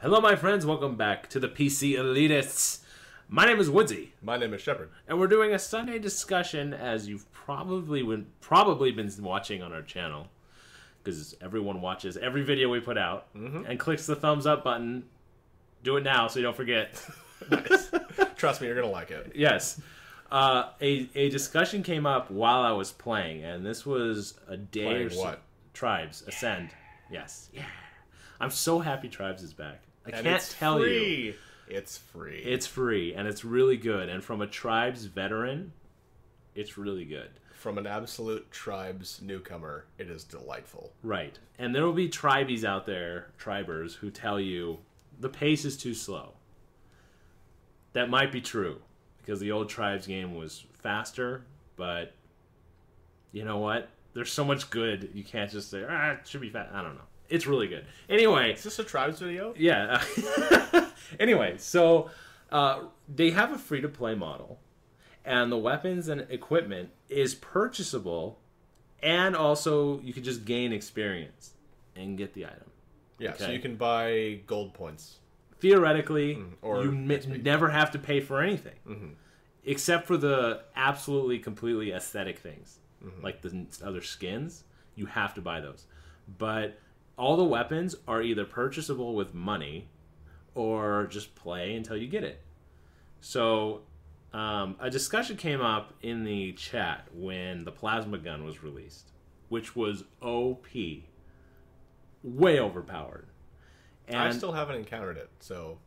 Hello, my friends. Welcome back to the ThePCelitists. My name is Woodsie. My name is Shepherd. And we're doing a Sunday discussion, as you've probably been watching on our channel, because everyone watches every video we put out and clicks the thumbs up button. Do it now so you don't forget. Nice. Trust me, you're going to like it. Yes. A discussion came up while I was playing, and this was a day Playing or so. what? Tribes Ascend. Yes. Yeah. I'm so happy Tribes is back. I And can't it's tell free. you. It's free. It's free, and it's really good. And from a Tribes veteran, it's really good. From an absolute Tribes newcomer, it is delightful. Right. And there will be Tribies out there, Tribers, who tell you the pace is too slow. That might be true, because the old Tribes game was faster, but you know what? There's so much good, you can't just say, it should be fast. I don't know. It's really good. Anyway. Is this a Tribes video? Yeah. Anyway, so they have a free-to-play model, and the weapons and equipment is purchasable, and also you can just gain experience and get the item. Yeah, Okay. so you can buy gold points. Theoretically, or you XP. never have to pay for anything, except for the absolutely, completely aesthetic things, like the other skins. You have to buy those. But all the weapons are either purchasable with money or just play until you get it. So a discussion came up in the chat when the plasma gun was released, which was OP. Way overpowered. And I still haven't encountered it, so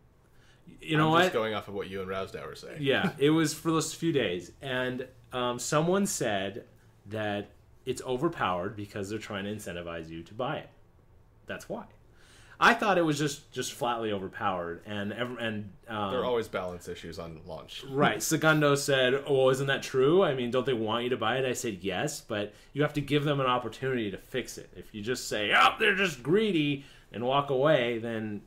you know I'm what? just going off of what you and Rousdow were saying. Yeah, it was for those few days. And someone said that it's overpowered because they're trying to incentivize you to buy it. That's why. I thought it was just flatly overpowered. And There are always balance issues on launch. right. Segundo said, "Oh, isn't that true? I mean, don't they want you to buy it?" I said, "Yes, but you have to give them an opportunity to fix it. If you just say, oh, they're just greedy," and walk away, then,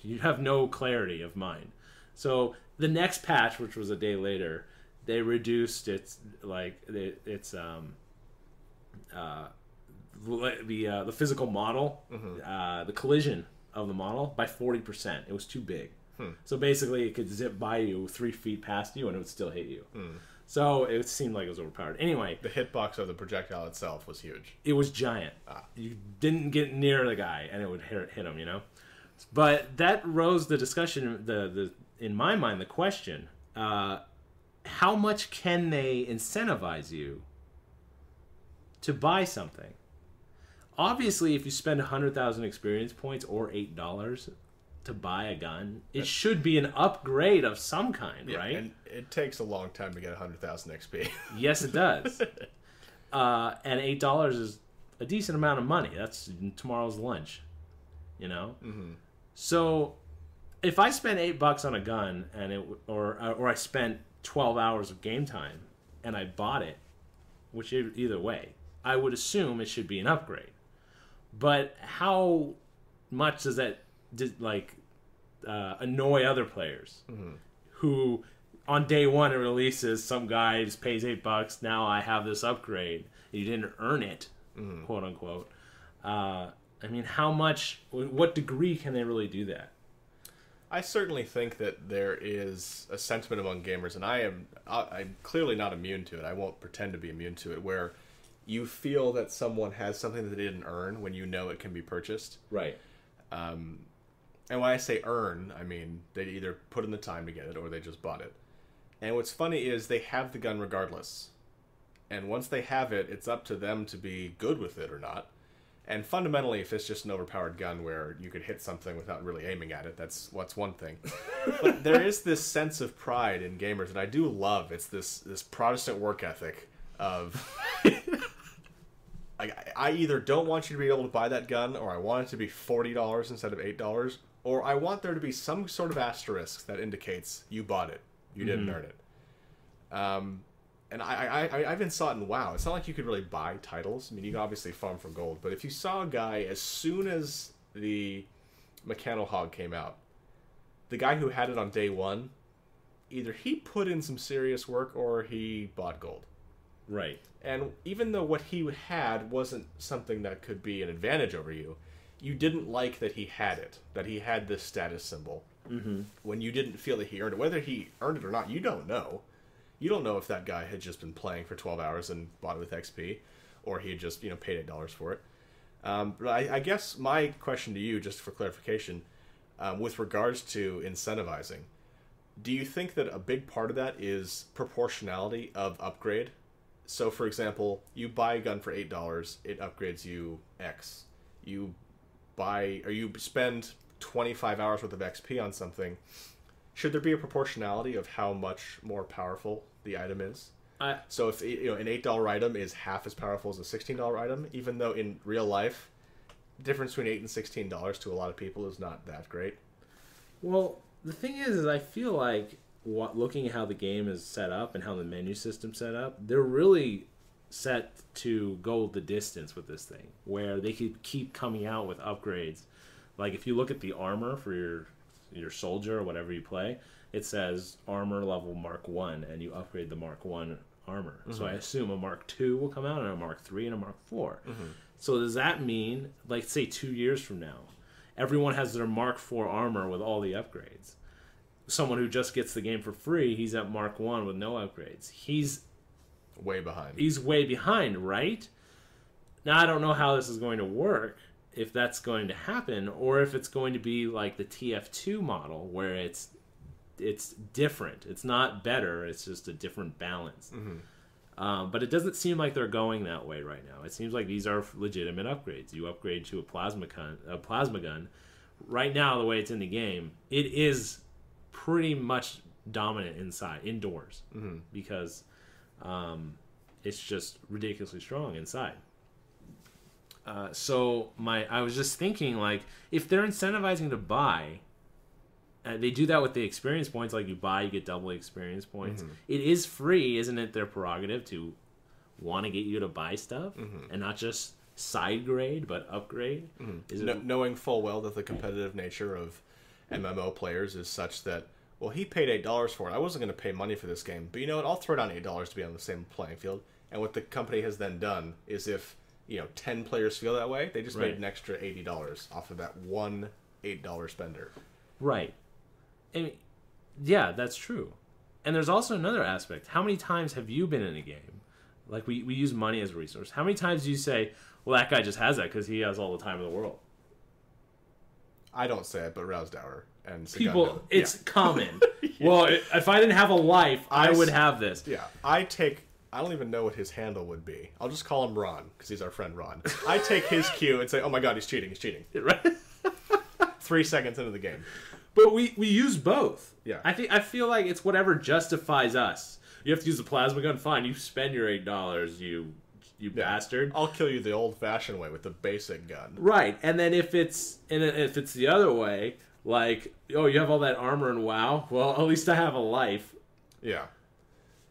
you have no clarity of mind. So the next patch, which was a day later, they reduced the physical model, the collision of the model by 40%. It was too big. So basically it could zip by you 3 feet past you and it would still hit you. So it seemed like it was overpowered. Anyway, The hitbox of the projectile itself was huge. it was giant. You didn't get near the guy, and it would hit him. But that rose the discussion. In my mind, the question: how much can they incentivize you to buy something? Obviously, if you spend 100,000 experience points or $8 to buy a gun, it should be an upgrade of some kind, right? And it takes a long time to get 100,000 XP. Yes, it does. And $8 is a decent amount of money. That's tomorrow's lunch, So, if I spent $8 on a gun or I spent 12 hours of game time and I bought it, which either way, I would assume it should be an upgrade. But how much does that annoy other players who on day one it releases, some guy just pays $8, now I have this upgrade, you didn't earn it, quote unquote. What degree can they really do that? I certainly think that there is a sentiment among gamers, and I'm clearly not immune to it. I won't pretend to be immune to it, where you feel that someone has something that they didn't earn when you know it can be purchased. Right. And when I say earn, I mean they either put in the time to get it or they just bought it. And what's funny is they have the gun regardless. And once they have it, it's up to them to be good with it or not. And fundamentally, if it's just an overpowered gun where you could hit something without really aiming at it, that's one thing. But there is this sense of pride in gamers that I do love. It's this Protestant work ethic of... I either don't want you to be able to buy that gun, or I want it to be $40 instead of $8, or I want there to be some sort of asterisk that indicates you bought it, you didn't earn it. And I even saw it in WoW. It's not like you could really buy titles. I mean, you can obviously farm for gold, but if you saw a guy, as soon as the Mechano Hog came out, the guy who had it on day one, either he put in some serious work or he bought gold. Right. And even though what he had wasn't something that could be an advantage over you, you didn't like that he had it, that he had this status symbol. Mm-hmm. When you didn't feel that he earned it. Whether he earned it or not, you don't know. You don't know if that guy had just been playing for 12 hours and bought it with XP, or he had just, paid $8 for it. But I guess my question to you, just for clarification, with regards to incentivizing, do you think that a big part of that is proportionality of upgrade? So, for example, you buy a gun for $8, it upgrades you X. You spend 25 hours worth of XP on something. Should there be a proportionality of how much more powerful the item is? So if an $8 item is half as powerful as a $16 item, even though in real life, the difference between $8 and $16 to a lot of people is not that great. Well, the thing is I feel like looking at how the game is set up and how the menu system's set up, they're really set to go the distance with this thing, where they could keep coming out with upgrades. Like if you look at the armor for your soldier or whatever you play, it says armor level Mark 1, and you upgrade the Mark 1 armor. Mm-hmm. So I assume a Mark 2 will come out, and a Mark 3 and a Mark 4. Mm-hmm. So does that mean, like say 2 years from now, everyone has their Mark 4 armor with all the upgrades? Someone who just gets the game for free, he's at Mark 1 with no upgrades. He's way behind. He's way behind, right? Now I don't know how this is going to work, if that's going to happen, or if it's going to be like the TF2 model, where it's different. It's not better. It's just a different balance. Mm-hmm. But it doesn't seem like they're going that way right now. It seems like these are legitimate upgrades. You upgrade to a plasma gun. Right now, the way it's in the game, it is pretty much dominant indoors, mm-hmm. because it's just ridiculously strong inside. So I was just thinking, like, if they're incentivizing to buy, they do that with the experience points. Like, you buy, you get double experience points. Mm-hmm. It is free, isn't it? Their prerogative to want to get you to buy stuff, mm-hmm. and not just side grade, but upgrade. Mm-hmm. Knowing full well that the competitive nature of MMO players is such that, well, he paid $8 for it. I wasn't going to pay money for this game, but you know what? I'll throw down $8 to be on the same playing field. And what the company has then done is, if 10 players feel that way, they just made an extra $80 off of that one $8 spender. Right. I mean, yeah, that's true. And there's also another aspect. How many times have you been in a game? Like, we use money as a resource. How many times do you say, well, that guy just has that because he has all the time in the world? I don't say it, but Rousdower and Segundo. People, it's common. Yeah. Well, if I didn't have a life, I would have this. Yeah, I don't even know what his handle would be. I'll just call him Ron, because he's our friend Ron. I take his cue and say, oh my god, he's cheating. Right? 3 seconds into the game. But we use both. Yeah. I feel like it's whatever justifies us. You have to use the plasma gun, fine. You spend your $8, you bastard. I'll kill you the old-fashioned way with the basic gun. Right. And then if it's the other way, like, oh, you have all that armor and WoW, well, at least I have a life. Yeah.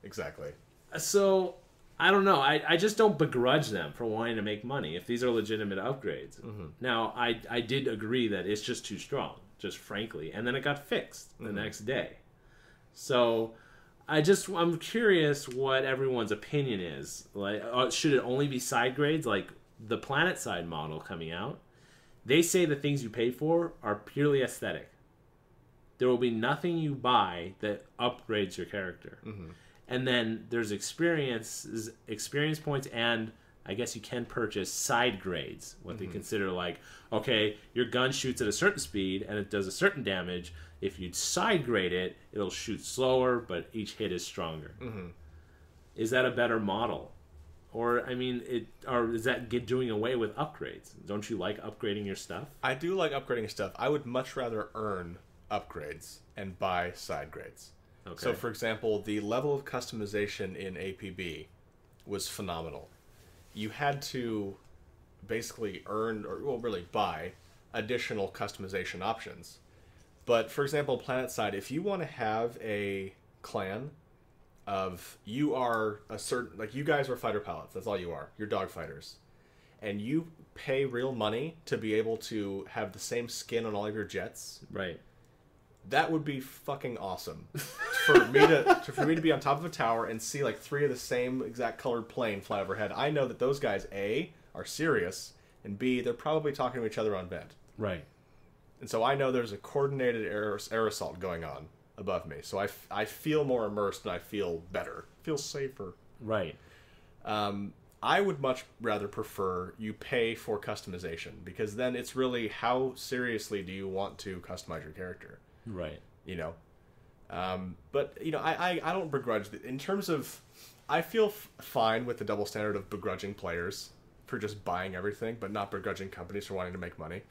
Exactly. So, I don't know. I just don't begrudge them for wanting to make money if these are legitimate upgrades. Mm-hmm. Now, I did agree that it's just too strong, just frankly. And then it got fixed the next day. So, I'm curious what everyone's opinion is. Like, should it only be side grades? Like the Planet Side model coming out, they say the things you pay for are purely aesthetic. There will be nothing you buy that upgrades your character. Mm-hmm. And then there's experience points, and I guess you can purchase side grades, what they consider like, okay, your gun shoots at a certain speed and it does a certain damage. If you side grade it, it'll shoot slower, but each hit is stronger. Mm-hmm. Is that a better model? Or, I mean, is that doing away with upgrades? Don't you like upgrading your stuff? I do like upgrading stuff. I would much rather earn upgrades and buy side grades. Okay. So, for example, the level of customization in APB was phenomenal. You had to basically earn, or well, really buy, additional customization options. But, for example, PlanetSide, if you want to have a clan of, you are a certain, like, you guys are fighter pilots, that's all you are. You're dogfighters. And you pay real money to be able to have the same skin on all of your jets. Right. That would be fucking awesome. For me to be on top of a tower and see like 3 of the same exact colored plane fly overhead. I know that those guys, A, are serious, and B, they're probably talking to each other on vent. Right. And so I know there's a coordinated air assault going on above me. So I feel more immersed and I feel better. Feel safer. Right. I would much rather prefer you pay for customization, because then it's really how seriously do you want to customize your character. Right. You know? But, you know, I don't begrudge... In terms of... I feel fine with the double standard of begrudging players for just buying everything, but not begrudging companies for wanting to make money.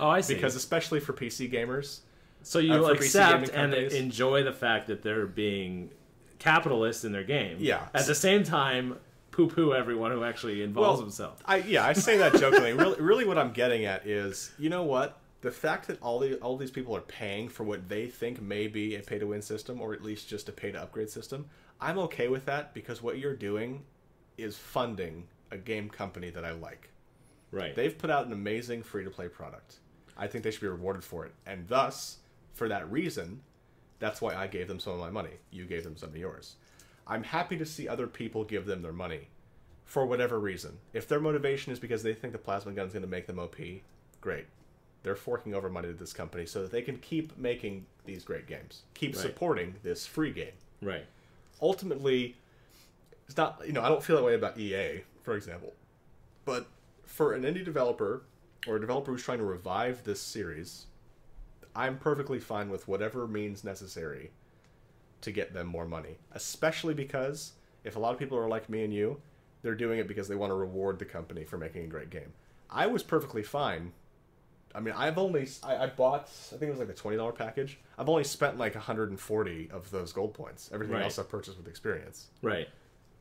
Oh, I see. Because especially for PC gamers... So you accept and enjoy the fact that they're being capitalists in their game. Yeah. At the same time, poo-poo everyone who actually involves himself. I say that jokingly. Really what I'm getting at is, you know what? The fact that all these people are paying for what they think may be a pay-to-win system, or at least just a pay-to-upgrade system, I'm okay with that, because what you're doing is funding a game company that I like. Right. They've put out an amazing free-to-play product. I think they should be rewarded for it. And thus, for that reason, that's why I gave them some of my money. You gave them some of yours. I'm happy to see other people give them their money for whatever reason. If their motivation is because they think the plasma gun is going to make them OP, great. They're forking over money to this company so that they can keep making these great games. Keep supporting this free game. Right. Ultimately, it's not, you know, I don't feel that way about EA, for example. But for an indie developer, or a developer who's trying to revive this series, I'm perfectly fine with whatever means necessary to get them more money. Especially because if a lot of people are like me and you, they're doing it because they want to reward the company for making a great game. I was perfectly fine. I mean, I bought, I think it was like a $20 package. I've only spent like 140 of those gold points. Everything else I've purchased with experience. Right.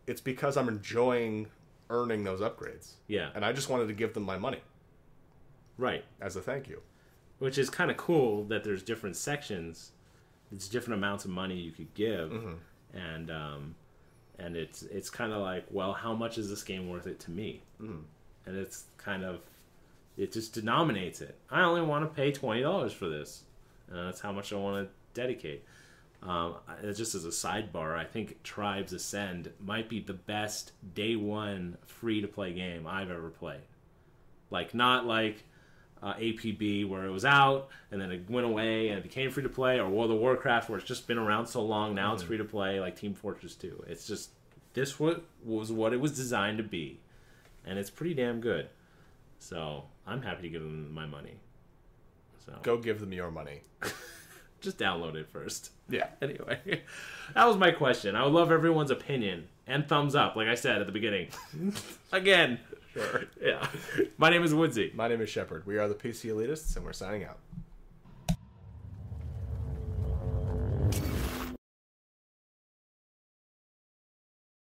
It's because I'm enjoying earning those upgrades. Yeah. And I just wanted to give them my money. Right. As a thank you. Which is kind of cool that there's different sections. It's different amounts of money you could give. Mm-hmm. And it's kind of like, well, how much is this game worth it to me? Mm. And it's kind of, it just denominates it. I only want to pay $20 for this. That's how much I want to dedicate. Just as a sidebar, I think Tribes Ascend might be the best day one free-to-play game I've ever played. Like, not like APB where it was out and then it went away and it became free-to-play, or World of Warcraft where it's just been around so long, now it's free-to-play, like Team Fortress 2. It's just, this was what it was designed to be. And it's pretty damn good. So, I'm happy to give them my money. So go give them your money. Just download it first. Yeah. Anyway, that was my question. I would love everyone's opinion and thumbs up, like I said at the beginning. Again. Sure. Yeah. My name is Woodsie. My name is Shepherd. We are the PC Elitists, and we're signing out.